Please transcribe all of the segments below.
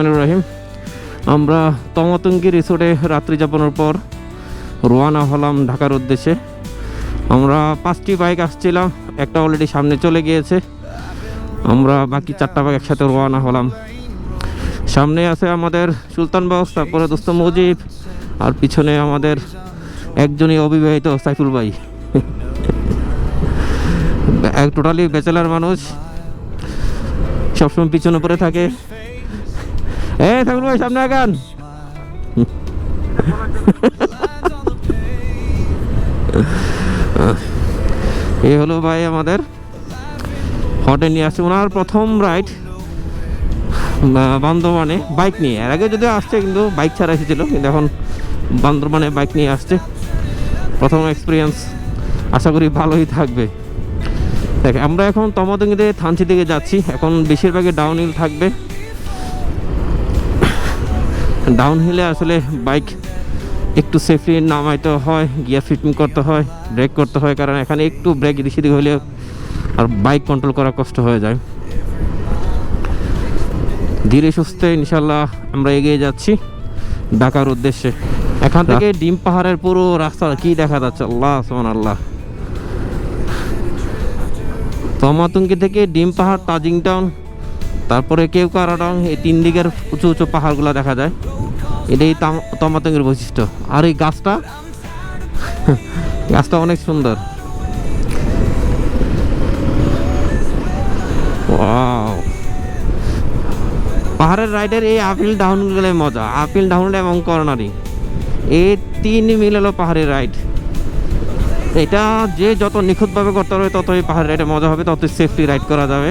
রহিম, আমরা তমাতঙ্গী রিসোর্টে রাত্রি যাপনের পর রওনা হলাম ঢাকার উদ্দেশ্যে। আমরা 5টি বাইক আসছিলাম, একটা অলরেডি সামনে চলে গিয়েছে। আমরা বাকি 4টা বাইক একসাথে রওনা হলাম। সামনে আছে আমাদের সুলতান বক্স, তারপরে দোস্ত মুজিব, আর পিছনে আমাদের একজনই অবিবাহিত সাইফুল ভাই। এক টোটালি ব্যাচেলার মানুষ, সবসময় পিছনে পড়ে থাকে। সাইফুল ভাই সামনে আগান। এই হলো ভাই আমাদের হটে নিয়ে আসছে ওনার প্রথম রাইড বান্দরবানে বাইক নিয়ে। এর আগে যদিও আসছে, কিন্তু বাইক ছাড়া এসেছিল, কিন্তু এখন বান্দরবানে বাইক নিয়ে আসছে। প্রথম এক্সপিরিয়েন্স, আশা করি ভালোই থাকবে। দেখ, আমরা এখন তমাতঙ্গীতে থানচি দিকে যাচ্ছি। এখন বেশিরভাগই ডাউন হিল থাকবে। ডাউন হিলে আসলে বাইক একটু সেফলি নামাইতে হয়, গিয়ার ফিটিং করতে হয়, ব্রেক করতে হয়, কারণ এখানে একটু ব্রেক এদিক সেদিক হলে আর বাইক কন্ট্রোল করা কষ্ট হয়ে যায়। ধীরে সুস্থে ইনশাল্লাহ আমরা এগিয়ে যাচ্ছি ঢাকার উদ্দেশ্যে। এখান থেকে ডিম পাহাড়ের পুরো রাস্তা কি দেখা যাচ্ছে, আল্লাহ সুবহানাল্লাহ। তমাতঙ্গী থেকে ডিম পাহাড়, তাজিং টাউন, তারপরে কেওক্রাডং, এই 3 দিকের উঁচু উঁচু পাহাড়গুলো দেখা যায়। এটাই তমাতঙ্গীর বৈশিষ্ট্য। আর এই গাছটা গাছটা অনেক সুন্দর। ওয়াও, পাহাড়ের রাইডের এই আপিল ডাউন গেলে মজা। আপিল ডাউন এবং কর্নারিং, এই 3 মিলে হলো পাহাড়ের রাইড। এটা যে যত নিখুঁতভাবে করতে হবে ততই পাহাড়ের রাইডে মজা হবে, ততই সেফটি রাইড করা যাবে।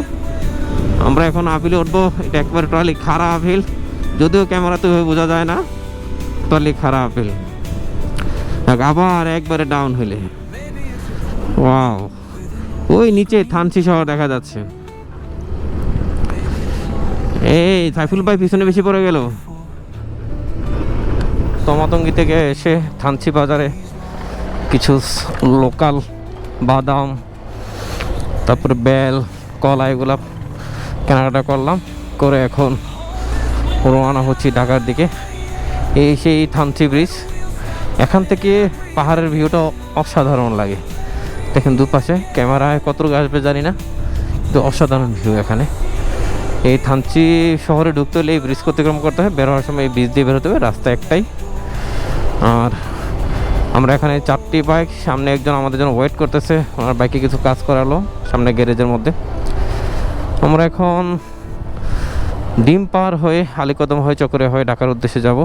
আমরা এখন আপিলে উঠবো। এটা একবারে টোটালি খাড়া আপিল, যদিও ক্যামেরাতে বোঝা যায় না, টোটালি খাড়া আপিল। আবার একবারে ডাউন হইলে ওয়াও, ওই নিচে থানচি শহর দেখা যাচ্ছে। এই সাইফুল ভাই পিছনে বেশি পড়ে গেল। তমাতঙ্গী থেকে এসে থানচি বাজারে কিছু লোকাল বাদাম, তারপরে বেল, কলা, এগুলা কেনাকাটা করলাম, করে এখন রওনা হচ্ছি ঢাকার দিকে। এই সেই থানচি ব্রিজ। এখান থেকে পাহাড়ের ভিউটা অসাধারণ লাগে। দেখেন দুপাশে, ক্যামেরায় কতটুকু আসবে জানি না, কিন্তু অসাধারণ ভিউ এখানে। এই থানচি শহরে ঢুকতে হলে এই ব্রিজ অতিক্রম করতে হয়, বের হওয়ার সময় এই ব্রিজ দিয়ে বেরোতে হবে। রাস্তা একটাই। আর আমরা এখানে 4টি বাইক, সামনে একজন আমাদের জন্য ওয়েট করতেছে, ওনার বাইকে কিছু কাজ করালো সামনে গ্যারেজের মধ্যে। আমরা এখন ডিম পার হয়ে, আলীকদম হয়ে, চকরিয়া হয়ে ঢাকার উদ্দেশ্যে যাব।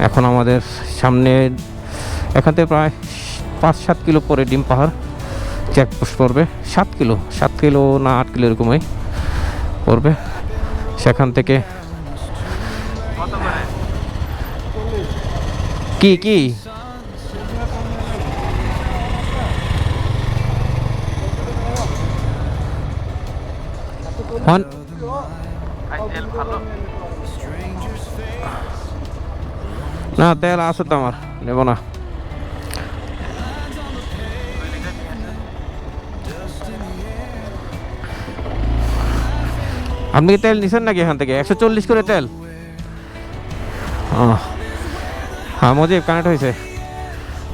এখন আমাদের সামনে এখান থেকে প্রায় 5-7 কিলো পরে ডিম পাহাড় চেকপোস্ট পড়বে। 7 কিলো না 8 কিলো এরকমই পড়বে। সেখান থেকে কি না, তেল আছে তো আমার, নেব না। আপনি কি তেল নিছেন নাকি এখান থেকে? 140 করে তেল। হ্যাঁ, মজিব কানেক্ট হয়েছে।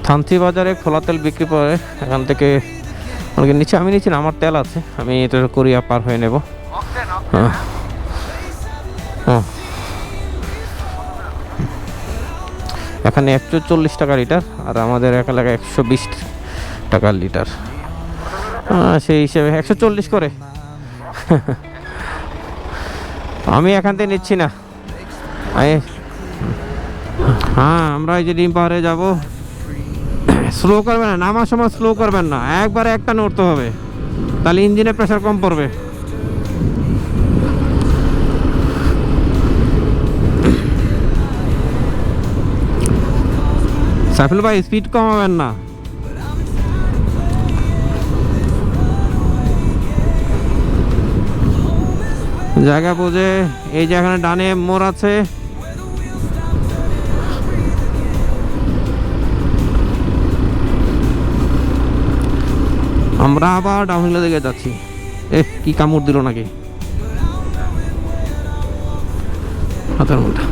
থানচি বাজারে খোলা তেল বিক্রি করে, এখান থেকে অনেকে নিচে। আমি নিচ্ছি না, আমার তেল আছে, আমি এটা কোরিয়া পার হয়ে নেব। এখানে 140 টাকা লিটার, আর আমাদের এলাকায় 120 টাকা লিটার। সেই হিসেবে 140 করে। আমি এখান থেকে নিচ্ছি না। হ্যাঁ, আমরা এই যে ডিম পাহাড়ে যাবো। স্লো করবেন না, নামার সময় স্লো করবেন না, একবারে একটা নড়তে হবে, তাহলে ইঞ্জিনে প্রেশার কম পড়বে। সাইফুল ভাই স্পিড কমাবেন না। জায়গা বুঝে। এই যে এখানে ডানে মোড় আছে, আমরা আবার ডাউনহিলের দিকে যাচ্ছি। কি কামড় দিল নাকি? হাতের মধ্যে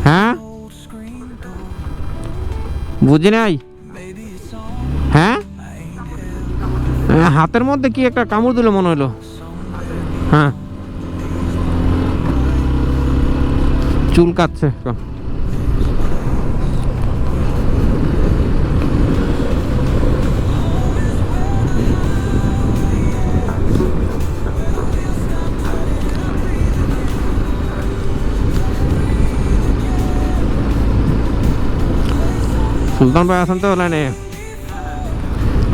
হ্যাঁ বুঝি নাই হ্যাঁ হাতের মধ্যে কি একটা কামড় দিল মনে হলো হ্যাঁ চুল কাটছে সুলতান ভাই আছেন তো লাইনে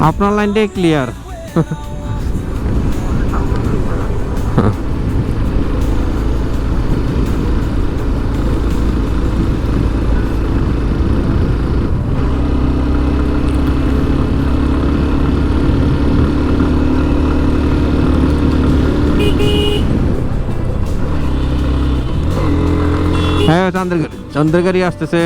আপনার লাইনটাই ক্লিয়ার হ্যাঁ চন্দ্রের গাড়ি আসতেছে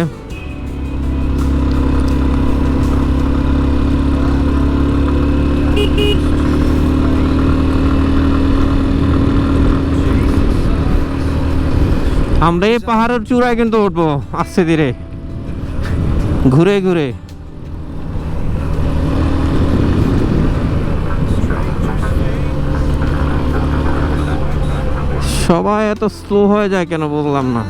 আমরা এই পাহাড়ের চূড়ায় কিন্তু উঠবো আস্তে ধীরে ঘুরে ঘুরে সবাই এত স্লো হয়ে যায় কেন বুঝলাম না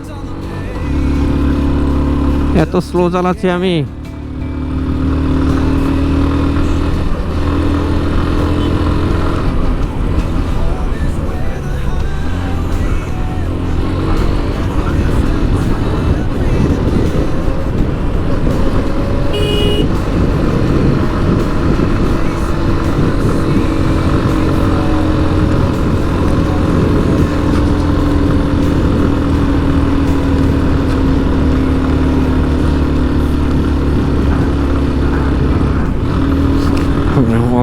এত স্লো চালাচ্ছি আমি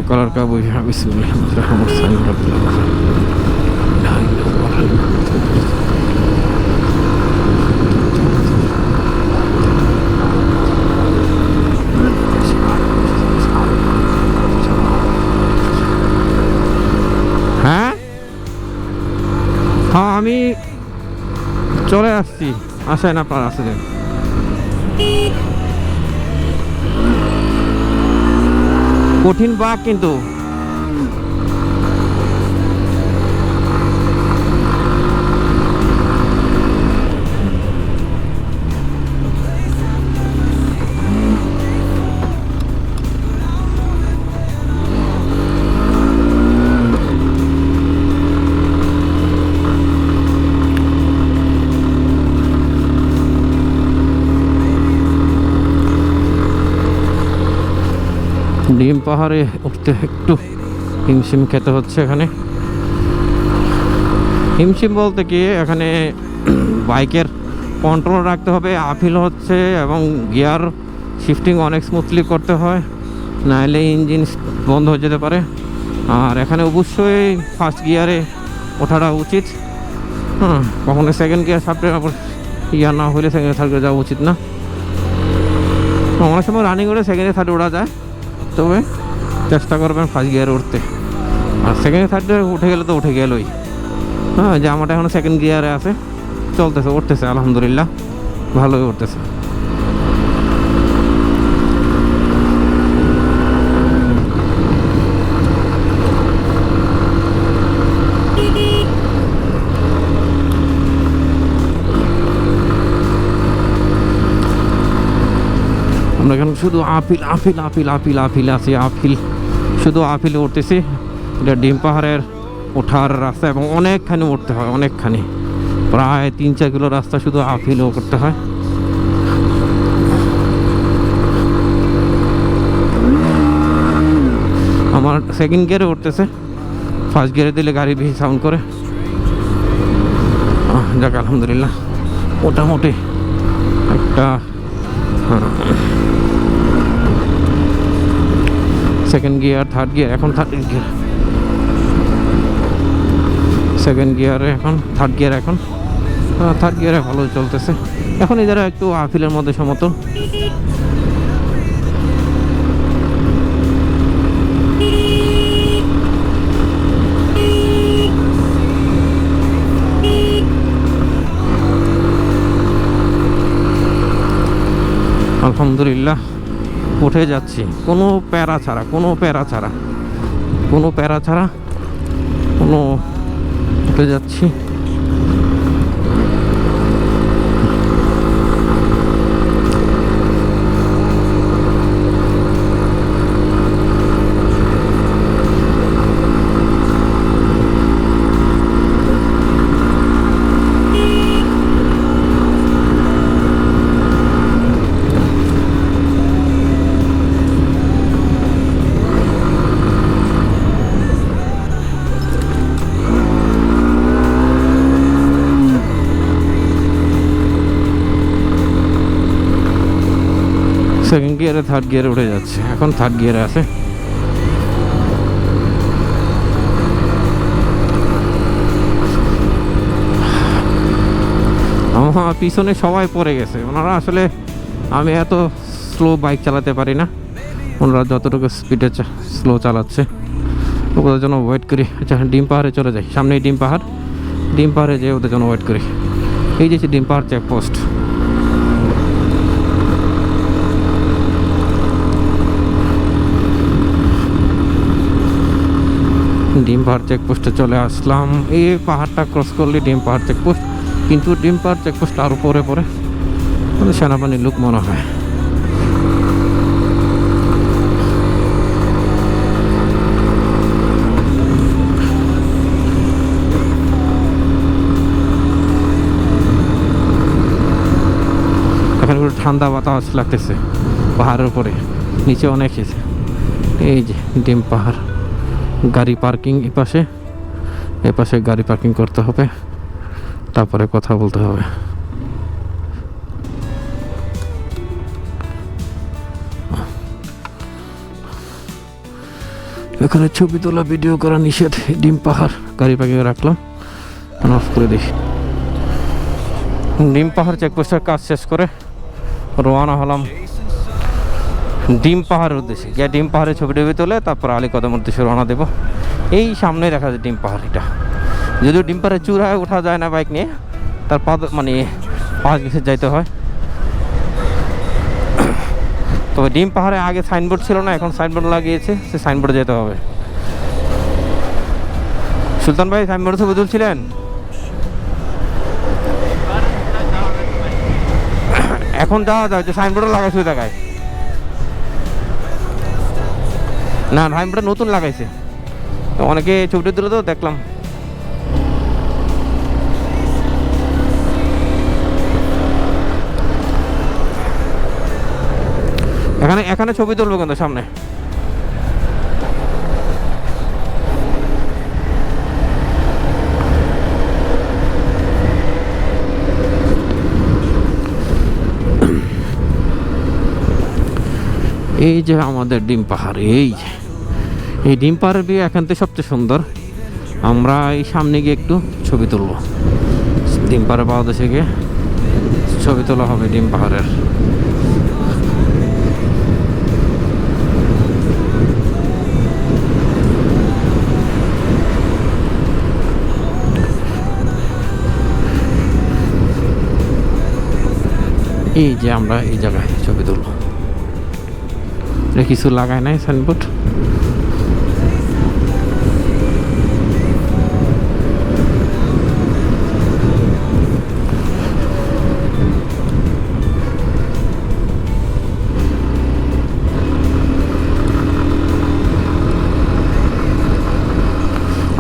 وقال اركبوا فيها بسم الله الرحمن الرحيم رب العالمين لا اله الا الله হ্যাঁ হ্যাঁ আমি চলে আসছি আসেন আপনার আসেন কঠিন বাঘ কিন্তু ডিম পাহাড়ে উঠতে একটু হিমশিম খেতে হচ্ছে এখানে হিমশিম বলতে কি এখানে বাইকের কন্ট্রোল রাখতে হবে আপিল হচ্ছে এবং গিয়ার শিফটিং অনেক স্মুথলি করতে হয় নাহলে ইঞ্জিন বন্ধ হয়ে যেতে পারে আর এখানে অবশ্যই ফার্স্ট গিয়ারে ওঠাটা উচিত কখনো সেকেন্ড গিয়ার সাপড়ে ইয়া না হলে সেকেন্ড থার্ড যাওয়া উচিত না অনেক সময় রানিং করে সেকেন্ডে থার্ডে ওঠা যায় তবে চেষ্টা করবেন ফার্স্ট গিয়ারে উঠতে আর সেকেন্ড থার্ডে উঠে গেলে তো উঠে গেলই হ্যাঁ যে আমারটা এখন সেকেন্ড গিয়ারে আছে চলতেছে উঠতেছে আলহামদুলিল্লাহ ভালোই উঠতেছে আমরা এখন শুধু appeal appeal appeal appeal appeal আছি আপিল শুধু আপিলে উঠতেছি এটা ডিম পাহাড়ের ওঠার রাস্তা এবং অনেকখানি উঠতে হয় অনেকখানি প্রায় 3-4 কিলো রাস্তা শুধু আপিলও করতে হয় আমার সেকেন্ড গিয়ারে উঠতেছে ফার্স্ট গিয়ারে দিলে গাড়ি বেশি সাউন্ড করে যাক আলহামদুলিল্লাহ মোটামুটি একটা সেকেন্ড গিয়ার থার্ড গিয়ার এখন থার্ড গিয়ার সেকেন্ড গিয়ারে এখন থার্ড গিয়ার এখন থার্ড গিয়ারে ভালো চলতেছে এখন এদের একটু আপিলের মধ্যে সমতল আলহামদুলিল্লাহ উঠে যাচ্ছি, কোনো প্যারা ছাড়া, উঠে যাচ্ছি। সেকেন্ড গিয়ারে, থার্ড গিয়ারে উঠে যাচ্ছে, এখন থার্ড গিয়ারে আছে। আমার পিছনে সবাই পড়ে গেছে, ওনারা আসলে, আমি এত স্লো বাইক চালাতে পারি না, ওনারা যতটুকু স্পিডে স্লো চালাচ্ছে ওদের জন্য ওয়েট করি। আচ্ছা, ডিম পাহাড়ে চলে যাই, সামনেই ডিম পাহাড়ে যেয়ে ওদের জন্য ওয়েট করি। এই যে ডিম পাহাড় চেকপোস্ট, ডিম পাহাড় চেকপোস্টে চলে আসলাম। এই পাহাড়টা ক্রস করলে ডিম পাহাড় চেকপোস্ট, কিন্তু ডিম পাহাড় চেকপোস্ট আরও পরে সেনাবাহিনীর লোক মনে হয়। এখানে পুরো ঠান্ডা বাতাস লাগতেছে পাহাড়ের উপরে, নিচে অনেক এসে। এই যে ডিম পাহাড়, গাড়ি পার্কিং এপাশে গাড়ি পার্কিং করতে হবে, তারপরে কথা বলতে হবে। এখানে ছবি তোলা, ভিডিও করা নিষেধ। ডিম পাহাড় গাড়ি পার্কিং রাখলাম, অফ করে দিই। ডিম পাহাড় চেকপোস্টের কাজ শেষ করে রওনা হলাম ডিম পাহাড়ের উদ্দেশ্যে। গিয়ে ডিম পাহাড়ে ছবি তুলে তারপর আলীকদমের উদ্দেশ্যে রওনা দেবো। এই সামনে দেখা যায় ডিম পাহাড়। এটা যদিও ডিম পাহাড়ে চূড়ায় ওঠা যায় না বাইক নিয়ে, তার পাঁচ মিনিট যাইতে হয়। তবে ডিম পাহাড়ে আগে সাইনবোর্ড ছিল না, এখন সাইনবোর্ড লাগিয়েছে, সে সাইনবোর্ডে যেতে হবে। সুলতান ভাই সাইনবোর্ডে ছবি তুলছিলেন? এখন যাওয়া যায়, যে সাইনবোর্ডে লাগাইছে ওই জায়গায়। না, সাইনবোর্ডে নতুন লাগাইছে, অনেকে ছবিটা তুলে তো দেখলাম। এখানে ছবি তুলবো কিন্তু সামনে। এই যে আমাদের ডিম পাহাড়, এই ডিম পাহাড়ের ভিউ এখান থেকে সবচেয়ে সুন্দর। আমরা এই সামনে গিয়ে একটু ছবি তুলবো, ডিম পাহাড়ের পাদদেশে গিয়ে ছবি তোলা হবে ডিম পাহাড়ের। এই যে আমরা এই জায়গায় ছবি তুলব, কিছু লাগায় নাই সাইনবোর্ড।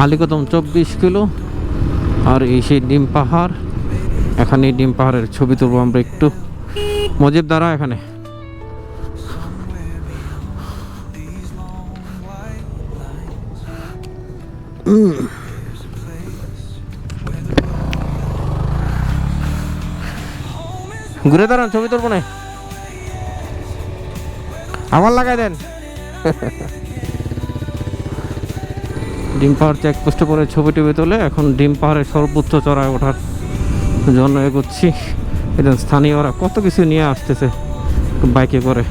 আলীকদম 24 কিলো, আর এই সেই ডিম পাহাড়। এখানে ডিম পাহাড়ের ছবি তুলবো আমরা একটু। মজিব দ্বারা এখানে ঘুরে দাঁড়ান, ছবি তুলবো না, আবার লাগাই দেন। ডিম পাহাড় চেকপোস্টে পরে ছবি তুলে এখন ডিম পাহাড়ের সর্বোচ্চ চড়ায় ওঠার জন্য এগোচ্ছি। এটা স্থানীয়রা কত কিছু নিয়ে আসতেছে বাইকে করে।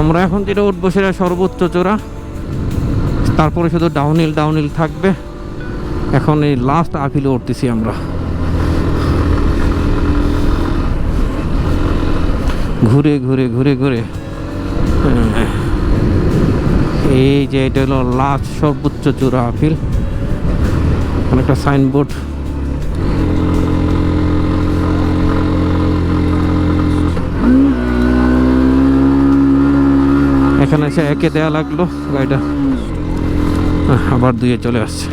আমরা এখন যেটা উঠবো সেটা সর্বোচ্চ চড়া, তারপরে শুধু ডাউনহিল থাকবে। এখন এই লাস্ট আপিলে উঠতেছি আমরা। ঘুরে ঘুরে ঘুরে ঘুরে এই যে এটা হলো লাস্ট সর্বোচ্চ চূড়া আপিল। অনেকটা সাইনবোর্ড। এখানে এসে একে দেয়া লাগলো গাড়িটা, আবার দুইয়ে চলে আসছে।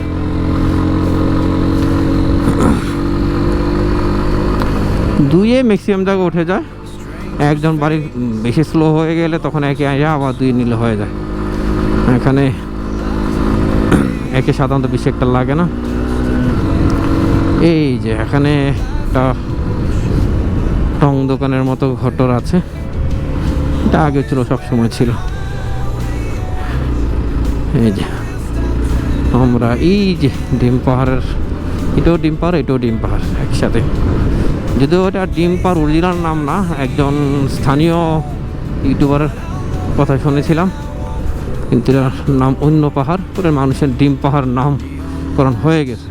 দুইয়ে ম্যাক্সিমাম জায়গা উঠে যায়, একজন বাড়ি বেশি স্লো হয়ে গেলে তখন একে আসে আবার দুই নিলে হয়ে যায়। এখানে একে সাধারণত বেশি একটা লাগে না। এই যে এখানে একটা টং দোকানের মতো ঘটর আছে, এটা আগে ছিল, সবসময় ছিল। এই যে আমরা এই যে ডিম পাহাড়ের, এটাও ডিম পাহাড় এটাও ডিম পাহাড় একসাথে, যদিও এটা ডিম পাহাড় অরিজিনাল নাম না, একজন স্থানীয় ইউটিউবারের কথা শুনেছিলাম, কিন্তু এটার নাম অন্য পাহাড়, পরে মানুষের ডিম পাহাড় নামকরণ হয়ে গেছে।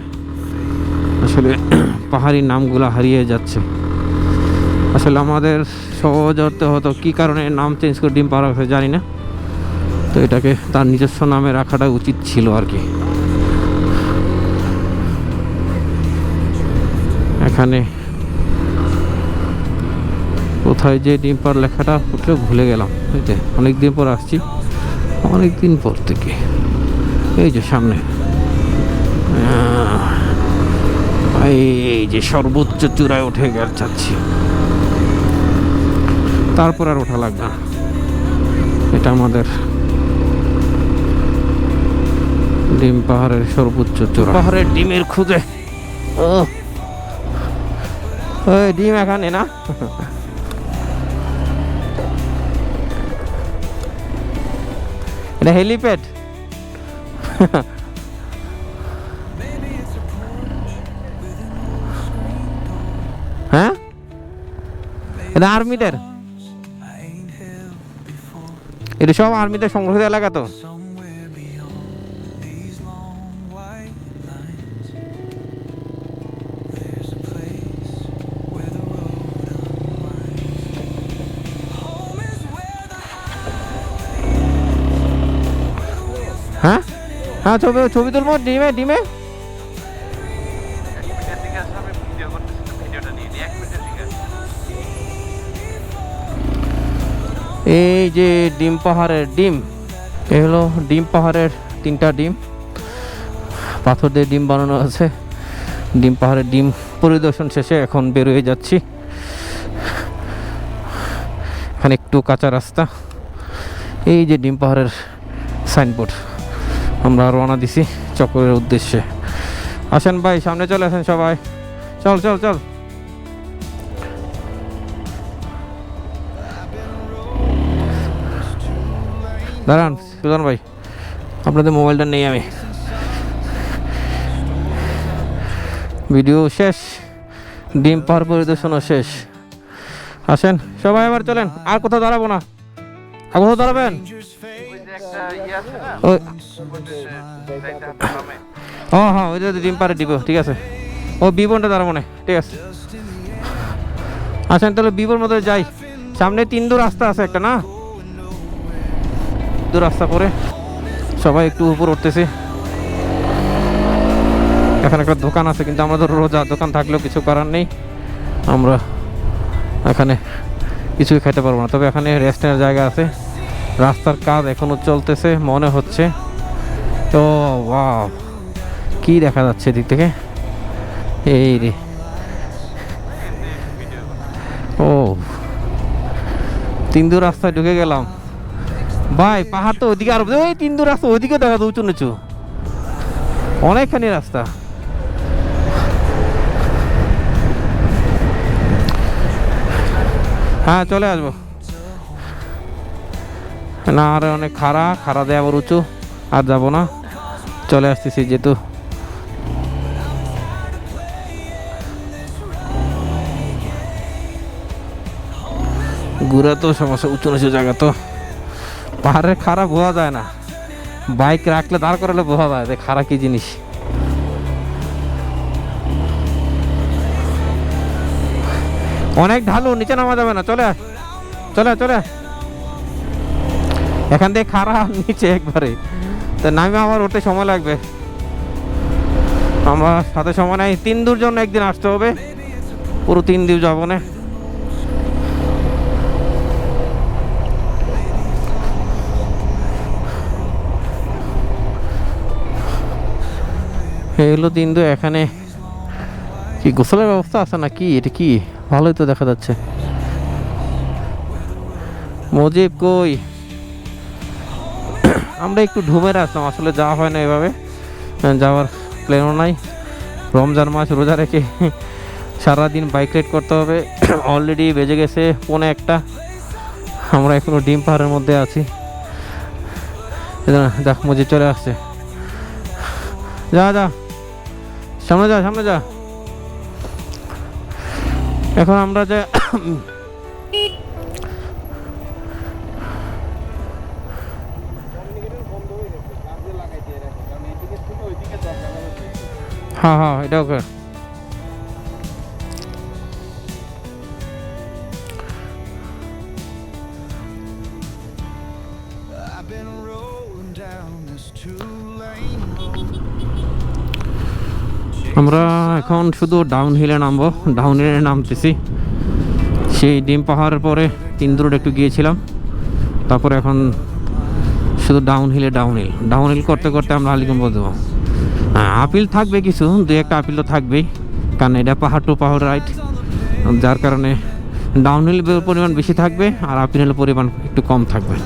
আসলে পাহাড়ি নামগুলো হারিয়ে যাচ্ছে। আসলে আমাদের সহজ অর্থে হয়তো কী কারণে নাম চেঞ্জ করে ডিম পাহাড় হয়েছে জানি না, তো এটাকে তার নিজস্ব নামে রাখাটা উচিত ছিল আর কি। এখানে কোথায় যে ডিম পাহাড় লেখাটা উঠলেও ভুলে গেলাম। এই যে অনেকদিন পর আসছি, অনেকদিন পর থেকে। এই যে সামনে এই যে সর্বোচ্চ চূড়ায় উঠে যাচ্ছি, তারপর আর ওঠা লাগবে না। এটা আমাদের ডিম পাহাড়ের সর্বোচ্চ চূড়া। পাহাড়ের ডিমের খুঁজে, ওই ডিম এখানে না, এটা হেলিপ্যাড। হ্যাঁ, এটা আর্মিদের, এটা সব আর্মিদের সংরক্ষিত এলাকা তো। হ্যাঁ হ্যাঁ, ছবি তুলবো ডিমে ডিমে। এই যে ডিম পাহাড়ের ডিম, এ হলো ডিম পাহাড়ের 3টা ডিম, পাথর দিয়ে ডিম বানানো আছে। ডিম পাহাড়ের ডিম পরিদর্শন শেষে এখন বের হয়ে যাচ্ছি। এখানে একটু কাঁচা রাস্তা। এই যে ডিম পাহাড়ের সাইনবোর্ড। আমরা রওনা দিছি চক্রের উদ্দেশ্যে। আসেন ভাই, সামনে চলে আসেন সবাই, চল চল চল। দাঁড়ান সুজন ভাই, আপনাদের মোবাইলটা নেই আমি। ভিডিও শেষ, ডিম পাহাড় পরিদর্শনও শেষ। আসেন সবাই, আবার চলেন। আর কোথাও দাঁড়াবো না। আর কোথাও দাঁড়াবেন? ও হ্যাঁ, ওই যে ডিম পাহাড়ে দিব, ঠিক আছে। ও বিবনটা দাঁড়াবো না, ঠিক আছে। আসেন তাহলে বিবর মধ্যে যাই। সামনে 3 দূর রাস্তা আছে একটা, না দূর রাস্তা করে সবাই একটু উপর উঠতেছে। এখানে একটা দোকান আছে, কিন্তু আমাদের রোজা, দোকান থাকলেও কিছু করার নেই, আমরা এখানে কিছুই খেতে পারবো না। তবে এখানে রেস্টের জায়গা আছে। রাস্তার কাজ এখনো চলতেছে মনে হচ্ছে। তো ওয়াও, কি দেখা যাচ্ছে এদিক থেকে? এই রে, ও 3 দূর রাস্তায় ঢুকে গেলাম ভাই। পাহাড় তো ওইদিকে, আর ওই 3 দূর রাস্তা ওইদিকে দেখা যায়, উঁচু নিচু অনেকখানি রাস্তা। হ্যাঁ চলে আসবো না, আর অনেক খাড়া দেয়, আবার উঁচু, আর যাবো না, চলে আসতেছি। যেহেতু ঘুরে তো সমস্যা, উঁচু নিচু জায়গা তো, পাহাড়ের খাড়া বোঝা যায় না। বাইক রাখলে দাঁড় করালে বোঝা যায় যে খাড়া কি জিনিস। অনেক ঢালু, নিচে নামা যাবে না, চলে আস। চলে চলে এখান থেকে খারাপ নিচে একবারে, তো নামে আমার ওঠে সময় লাগবে। আমরা সাথে সময় নাই, 3 দূর জন্য একদিন আসতে হবে, পুরো 3 দিন যাবো না। এগুলো 3 দিন এখানে কি গোসলের ব্যবস্থা আছে না কি? এটা কি ভালোই তো দেখা যাচ্ছে। মজিব কই? আমরা একটু ঢুমের আসলাম, আসলে যাওয়া হয় না এভাবে, যাওয়ার প্ল্যানও নাই। রমজান মাস রোজা রেখে সারাদিন বাইক রাইড করতে হবে। অলরেডি বেজে গেছে 1:45, আমরা এখনো ডিম পাহাড়ের মধ্যে আছি। দেখ মজিব চলে আসছে, যা যা সামনে যা, সামনে যা। এখন আমরা যে হ্যাঁ হ্যাঁ এটা ওকে। আমরা এখন শুধু ডাউন হিলে নামবো, ডাউন হিলে নামতেছি। সেই ডিম পাহাড়ের পরে 3 দূর একটু গিয়েছিলাম, তারপরে এখন শুধু ডাউন হিল করতে করতে আমরা আলিগম্জ দেবো। হ্যাঁ আপিল থাকবে, কিছু 2-1টা আপিল তো থাকবেই, কারণ এটা পাহাড় টু পাহাড় রাইড, যার কারণে ডাউন হিল পরিমাণ বেশি থাকবে আর আপিল হিলের পরিমাণ একটু কম থাকবে।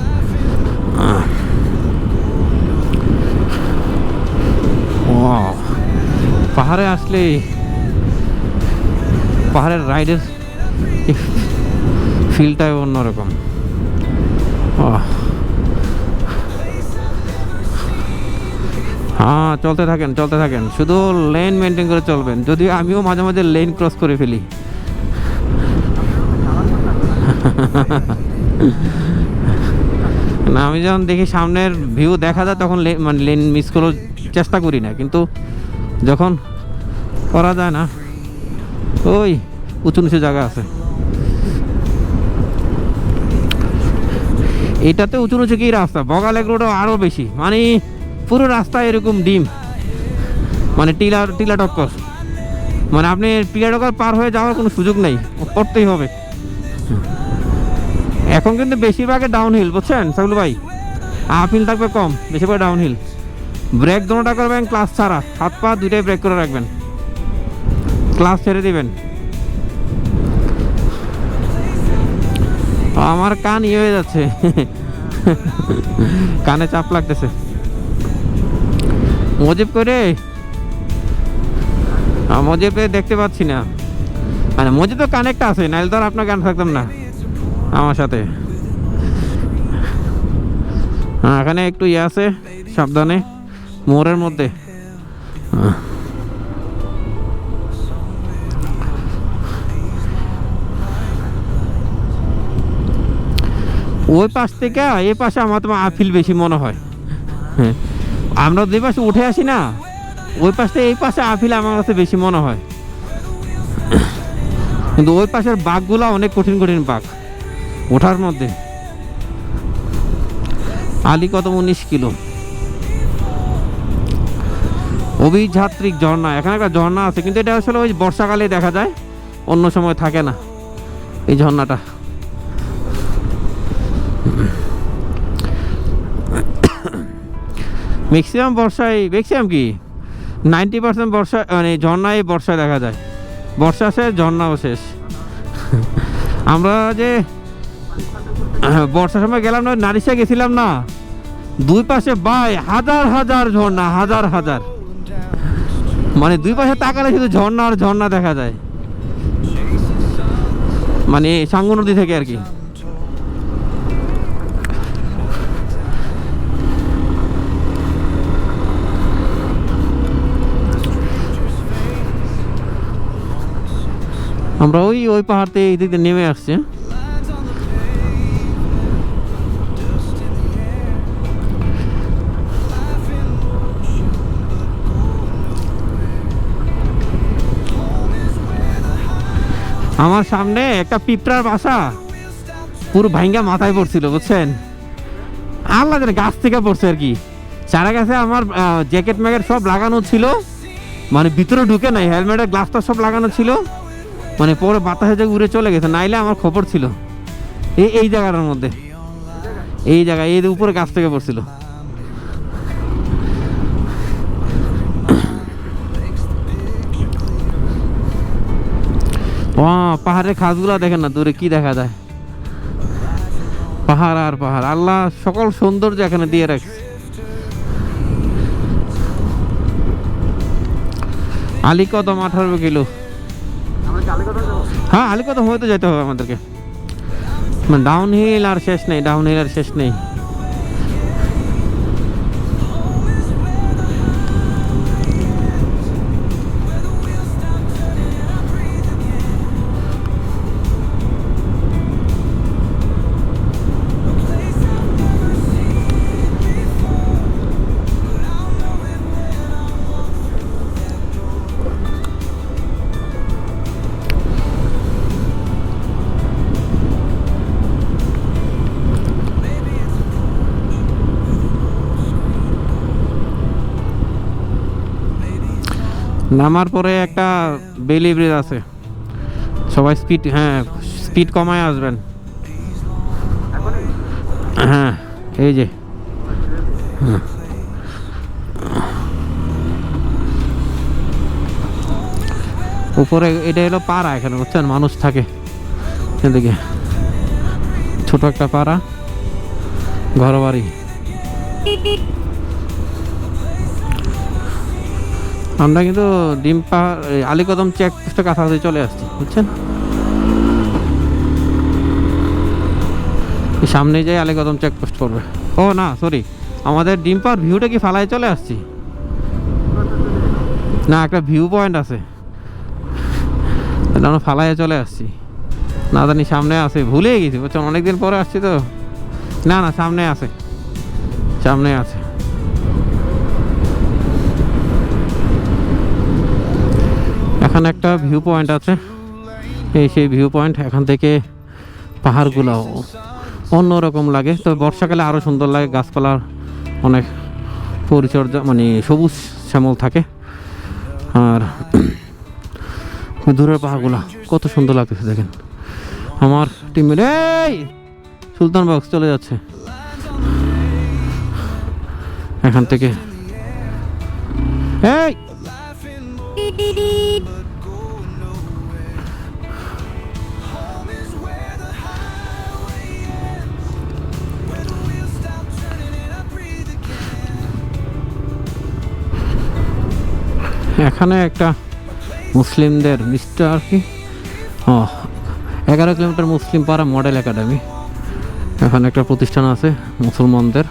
পাহাড়ে আসলে পাহাড়ের রাইডের ফিলটাই অন্যরকম। হ্যাঁ চলতে থাকেন, শুধু লেন মেনটেন করে চলবেন। যদিও আমিও মাঝে মাঝে লেন ক্রস করে ফেলি। না আমি যখন দেখি সামনের ভিউ দেখা যায় তখন মানে লেন মিস করার চেষ্টা করি না, কিন্তু যখন করা যায় না, ওই উঁচু নিচু জায়গা আছে, এটাতে উঁচু নিচু কি রাস্তা, বগালেক রোডও আরও বেশি, মানে পুরো রাস্তা এরকম ডিম, মানে টিলা টক্কর, মানে আপনি টিলা টক্কর পার হয়ে যাওয়ার কোনো সুযোগ নেই, করতেই হবে। এখন কিন্তু বেশিরভাগে ডাউন হিল, বুঝছেন সাইফুল ভাই, আপহিল থাকবে কম, বেশিরভাগ ডাউন হিল। ব্রেক দোনোটা করবেন ক্লাস ছাড়া, হাত পা দুইটাই ব্রেক করে রাখবেন, ক্লাস ছেড়ে দিবেন। আমার কান ইয়ে হয়ে যাচ্ছে, কানে চাপ লাগতেছে। মজিব করে মজিবকে দেখতে পাচ্ছি না, মানে মজিব তো কানেক্ট আছে, নাইলে তো আর আপনার গান থাকতাম না আমার সাথে। হ্যাঁ এখানে একটু ইয়ে আছে, সাবধানে, মোড়ের মধ্যে। ওই পাশ থেকে এই পাশে আমার তোমার আপিল বেশি মনে হয়। আমরা যে পাশে উঠে আসি না, ওই পাশ থেকে এই পাশে আপিল আমার কাছে বেশি মনে হয়, কিন্তু ওই পাশের বাঘগুলো অনেক কঠিন বাঘ ওঠার মধ্যে। আলী কত 19 কিলো। অভিযাত্রিক ঝর্ণা, এখানে একটা ঝর্ণা আছে, কিন্তু এটা আসলে ওই বর্ষাকালে দেখা যায়, অন্য সময় থাকে না এই ঝর্ণাটা। ম্যাক্সিমাম বর্ষায়, ম্যাক্সিমাম কি 90% বর্ষা, মানে ঝর্ণায় বর্ষায় দেখা যায়, বর্ষা শেষ ঝর্ণাও শেষ। আমরা যে বর্ষার সময় গেলাম না, নারিশা গেছিলাম না, দুই পাশে বাই হাজার ঝর্ণা, হাজার, মানে দুই পাশে তাকালে শুধু ঝর্ণা আর ঝর্ণা দেখা যায়, মানে সাঙ্গু নদী থেকে আর কি। আমরা ওই পাহাড়তে এই দিক দিয়ে নেমে আসছি। আমার সামনে একটা পিঁপড়ার বাসা, পুরো ভাঙ্গা মাথায় পড়ছিল বুঝছেন, আল্লাহ জানে গাছ থেকে পড়ছে আর কি। চারা গাছে আমার জ্যাকেট ম্যাকেট সব লাগানো ছিল, মানে ভিতরে ঢুকে নাই, হেলমেটের গ্লাসটা সব লাগানো ছিল, মানে পরে বাতাসে যে উড়ে চলে গেছে, নাইলে আমার খবর ছিল। এই জায়গাটার মধ্যে, এই জায়গায় এই উপরে গাছ থেকে পড়ছিল। পাহাড়ের খাসগুলা দেখেন না, দূরে কি দেখা যায়, পাহাড় আর পাহাড়। আল্লাহ সকল সৌন্দর্য এখানে দিয়ে রাখছে। আলীকদম 18 কিলো। হ্যাঁ, আলীকদম হয়তো যেতে হবে আমাদেরকে। মানে ডাউন হিল আর শেষ নেই, ডাউন হিল আর শেষ নেই। নামার পরে একটা বেলি ব্রিজ আছে, সবাই স্পিড, হ্যাঁ স্পিড কমায় আসবেন। হ্যাঁ এই যে উপরে এটা হলো পাড়া, এখানে বুঝছেন মানুষ থাকে, এদিকে ছোট একটা পাড়া, ঘর বাড়ি। আমরা কিন্তু ডিম্পা আলীকদম চেকপোস্টের কাছাকাছি চলে আসছি বুঝছেন, সামনে যাই আলীকদম চেকপোস্ট করবে। ও না সরি, আমাদের ডিম্পার ভিউটা কি ফালায় চলে আসছি না, একটা ভিউ পয়েন্ট আছে, আমরা ফালায় চলে আসছি, না জানি সামনে আছে, ভুলে গেছি বুঝছেন, অনেকদিন পরে আসছি তো। না না সামনে আছে, সামনে আছে। এখানে একটা ভিউ পয়েন্ট আছে, এই সেই ভিউ পয়েন্ট। এখান থেকে পাহাড়গুলো অন্যরকম লাগে, তবে বর্ষাকালে আরও সুন্দর লাগে, গাছপালার অনেক পরিচর্যা, মানে সবুজ শ্যামল থাকে। আর দূরের পাহাড়গুলো কত সুন্দর লাগতেছে দেখেন। আমার টিমের এই সুলতান বক্স চলে যাচ্ছে এখান থেকে। এই এখানে একটা মুসলিমদের মিস্টার কি 11 কিলোমিটার মুসলিম পাড়া মডেল একাডেমি, এখানে একটা প্রতিষ্ঠান আছে মুসলমানদের,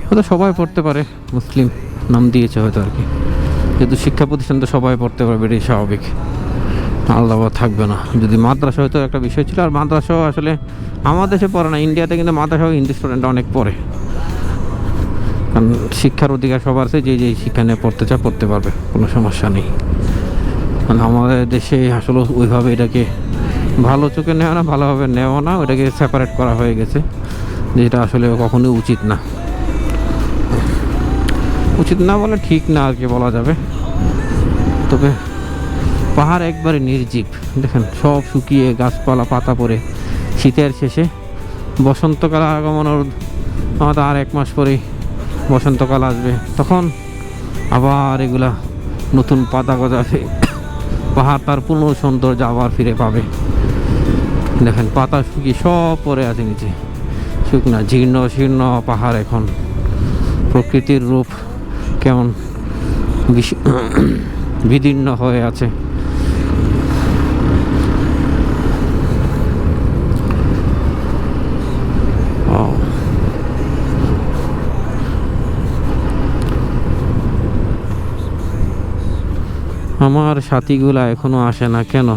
হয়তো সবাই পড়তে পারে, মুসলিম নাম দিয়েছে হয়তো আর কি, যেহেতু শিক্ষা প্রতিষ্ঠান তো সবাই পড়তে পারবে, এটাই স্বাভাবিক, আলাদা থাকবে না। যদি মাদ্রাসা হয়তো একটা বিষয় ছিল, আর মাদ্রাসাও আসলে আমাদের দেশে পড়ে না, ইন্ডিয়াতে কিন্তু মাদ্রাসাও হিন্দু স্টুডেন্ট অনেক পড়ে, কারণ শিক্ষার অধিকার সবার আছে, যে শিক্ষা নিয়ে পড়তে চায় পড়তে পারবে, কোনো সমস্যা নেই। কারণ আমাদের দেশে আসলে ওইভাবে এটাকে ভালো চোখে নেওয়া না, ভালোভাবে নেওয়া না, ওটাকে সেপারেট করা হয়ে গেছে, যেটা আসলে কখনোই উচিত না। উচিত না বলে ঠিক না আর কি বলা যাবে। তবে পাহাড় একবারে নির্জীব, দেখেন সব শুকিয়ে গাছপালা পাতা পড়ে, শীতের শেষে বসন্তকাল আগমনের আমাদের আর 1 মাস পরেই বসন্তকাল আসবে, তখন আবার এগুলা নতুন পাতা গজাবে, পাহাড় তার পূর্ণ সৌন্দর্য আবার ফিরে পাবে। দেখেন পাতা শুকিয়ে সব পড়ে আছে নিচে, শুকনা জীর্ণ শীর্ণ পাহাড়, এখন প্রকৃতির রূপ কেমন বিদীর্ণ হয়ে আছে। আমার সাথীগুলা এখনো আসে না কেন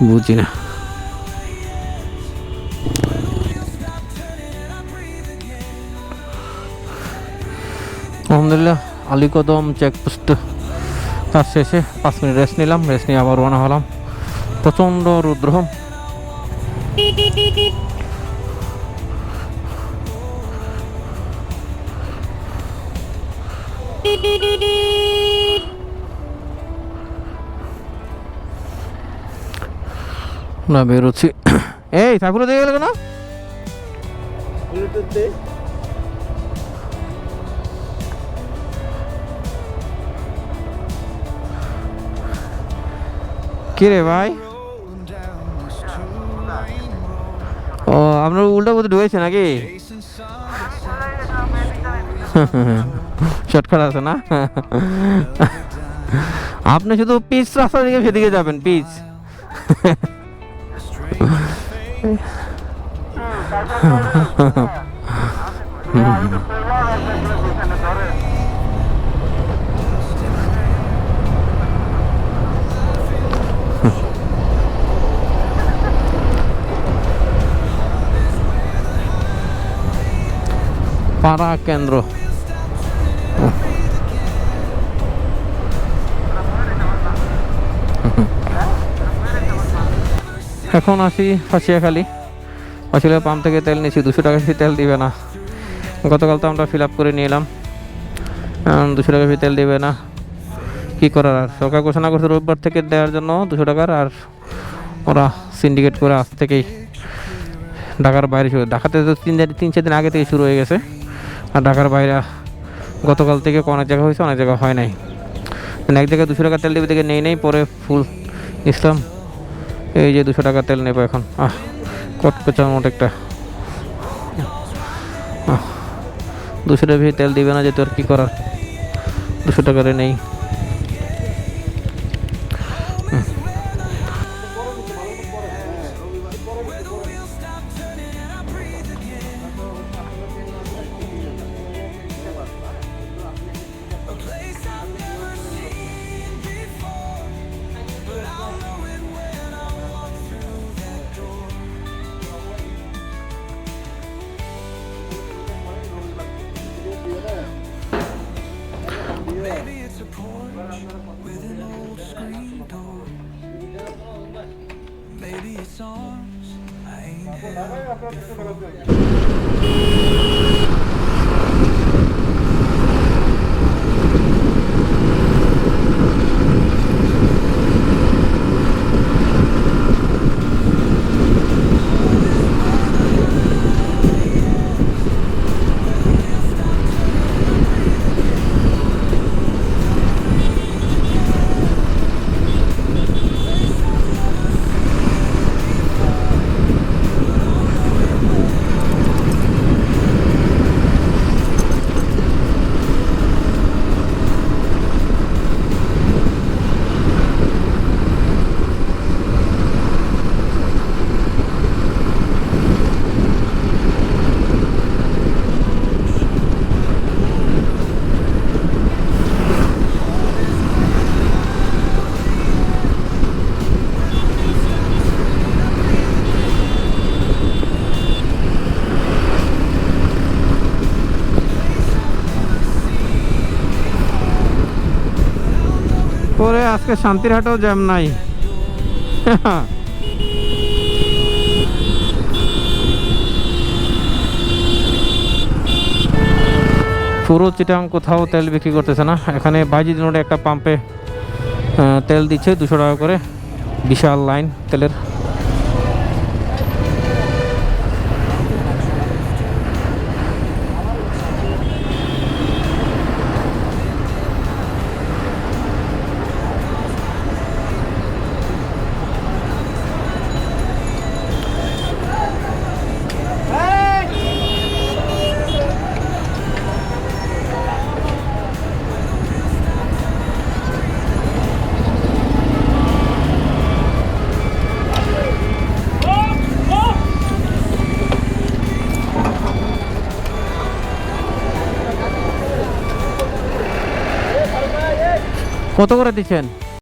বুঝি না। আলহামদুলিল্লাহ আলীকদম চেকপোস্ট তার শেষে 5 মিনিট রেস্ট নিলাম, রেস্ট নিয়ে আবার রওনা হলাম। প্রচণ্ড রৌদ্র, না বেরোচ্ছি। এই সাইফুল দিয়ে গেল কেন? কি রে ভাই? ও আপনার উল্টা পথে ঢুকেছে নাকি? শর্টকাট আছে না? আপনি শুধু পিচ রাস্তা দিকে সেদিকে যাবেন, পিচ। পাড়া কেন্দ্র। এখন আসি ফাঁসিয়াখালী। ফাঁসিয়া পাম্প থেকে তেল নিয়েছি, 200 টাকা ফি তেল দিবে না। গতকাল তো আমরা ফিল আপ করে নিলাম, 200 টাকা ফি তেল দিবে না। কী করার, আর সরকার ঘোষণা করছে রোববার থেকে দেওয়ার জন্য 200 টাকার, আর ওরা সিন্ডিকেট করে আজ থেকেই ঢাকার বাইরে শুরু। ঢাকাতে তো 3-4 দিন আগে থেকে শুরু হয়ে গেছে, আর ঢাকার বাইরে গতকাল থেকে অনেক জায়গা হয়েছে, অনেক জায়গা হয় নাই। এক জায়গায় 200 টাকা তেল দেবে থেকে নেই পরে ফুল ইসলাম এই যে 200 টাকা তেল নেবো এখন। কত পেঁচার মোট একটা 200 টাকা তেল দিবে না, যেহেতু আর কি করার, 200 টাকারে নেই। Maybe it's a porch with an old screen door. Maybe it's arms I ain't held before. পরে আজকে শান্তিরহাটেও জ্যাম নাই। পুরো চিটাং কোথাও তেল বিক্রি করতেছে না। এখানে বাইজিদ রোডে একটা পাম্পে তেল দিচ্ছে 200 টাকা করে, বিশাল লাইন তেলের। কত করে দিচ্ছেন?